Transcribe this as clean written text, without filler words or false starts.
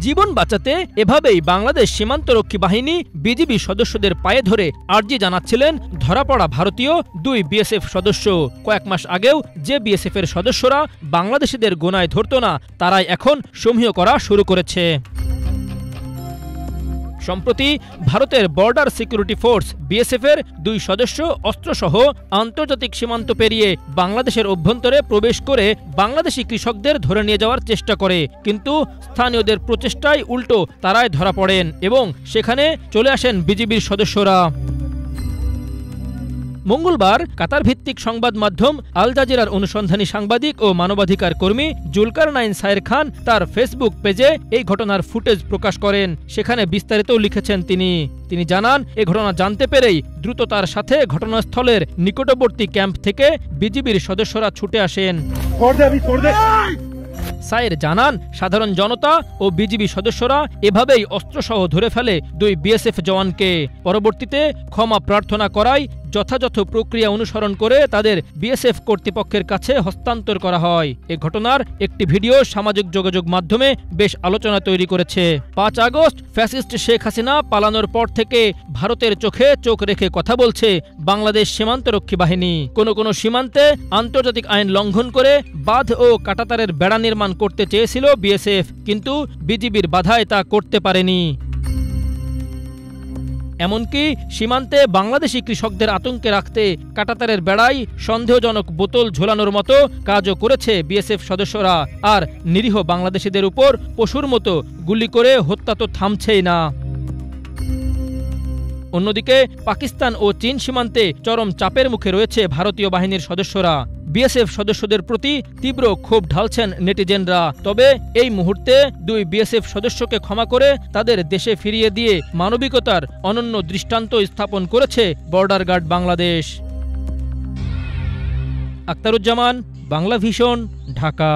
জীবন বাঁচাতে এভাবেই বাংলাদেশ সীমান্তরক্ষী বাহিনী বিজিবি সদস্যদের পায়ে ধরে আর্জি জানাচ্ছিলেন ধরা পড়া ভারতীয় 2 বিএসএফ সদস্য। কয়েক মাস আগেও যে বিএসএফ এর সদস্যরা বাংলাদেশিদের গোনায় ধরত না, তারাই এখন সমীহ করা শুরু করেছে। সম্প্রতি ভারতের বর্ডার সিকিউরিটি ফোর্স বিএসএফ এর 2 সদস্য অস্ত্রসহ আন্তর্জাতিক সীমান্ত পেরিয়ে বাংলাদেশের অভ্যন্তরে প্রবেশ করে বাংলাদেশি কৃষকদের ধরে নিয়ে যাওয়ার চেষ্টা করে, কিন্তু স্থানীয়দের প্রচেষ্টায় উল্টো তারাই ধরা পড়েন এবং সেখানে চলে আসেন বিজিবির সদস্যরা। মঙ্গলবার কাতার ভিত্তিক সংবাদ মাধ্যম আল জাজিরার অনুসন্ধানী সাংবাদিক ও মানবাধিকার কর্মী জুলকারনাইন সায়ের খান তার ফেসবুক পেজে এই ঘটনার ফুটেজ প্রকাশ করেন। সেখানে বিস্তারিত লিখেছেন তিনি জানান, এ ঘটনা জানতে পেরেই দ্রুত তার সাথে ঘটনাস্থলের নিকটবর্তী ক্যাম্প থেকে বিজিবির সদস্যরা ছুটে আসেন। সায়ের জানান, সাধারণ জনতা ও বিজিবি সদস্যরা এভাবেই অস্ত্রসহ ধরে ফেলে 2 বিএসএফ জওয়ানকে। পরবর্তীতে ক্ষমা প্রার্থনা করায় যথাযথ প্রক্রিয়া অনুসরণ করে তাদের বিএসএফ কর্তৃপক্ষের কাছে হস্তান্তর করা হয়। এ ঘটনার একটি ভিডিও সামাজিক যোগাযোগ মাধ্যমে বেশ আলোচনা তৈরি করেছে। 5 আগস্ট ফ্যাসিস্ট শেখ হাসিনা পালানোর পর থেকে ভারতের চোখে চোখ রেখে কথা বলছে বাংলাদেশ সীমান্তরক্ষী বাহিনী। কোনো সীমান্তে আন্তর্জাতিক আইন লঙ্ঘন করে বাঁধ ও কাঁটাতারের বেড়া নির্মাণ করতে চেয়েছিল বিএসএফ, কিন্তু বিজিবির বাধায় তা করতে পারেনি। এমনকি সীমান্তে বাংলাদেশি কৃষকদের আতঙ্কে রাখতে কাঁটাতারের বেড়ায় সন্দেহজনক বোতল ঝোলানোর মতো কাজও করেছে বিএসএফ সদস্যরা। আর নিরীহ বাংলাদেশিদের উপর পশুর মতো গুলি করে হত্যা তো থামছেই না। অন্যদিকে পাকিস্তান ও চীন সীমান্তে চরম চাপের মুখে রয়েছে ভারতীয় বাহিনীর সদস্যরা। বিএসএফ সদস্যদের প্রতি তীব্র ক্ষোভ ঢালছেন নেটিজেনরা। তবে এই মুহূর্তে 2 বিএসএফ সদস্যকে ক্ষমা করে তাদের দেশে ফিরিয়ে দিয়ে মানবিকতার অনন্য দৃষ্টান্ত স্থাপন করেছে Border Guard Bangladesh. Aktaruzzaman, Bangla Vision, Dhaka.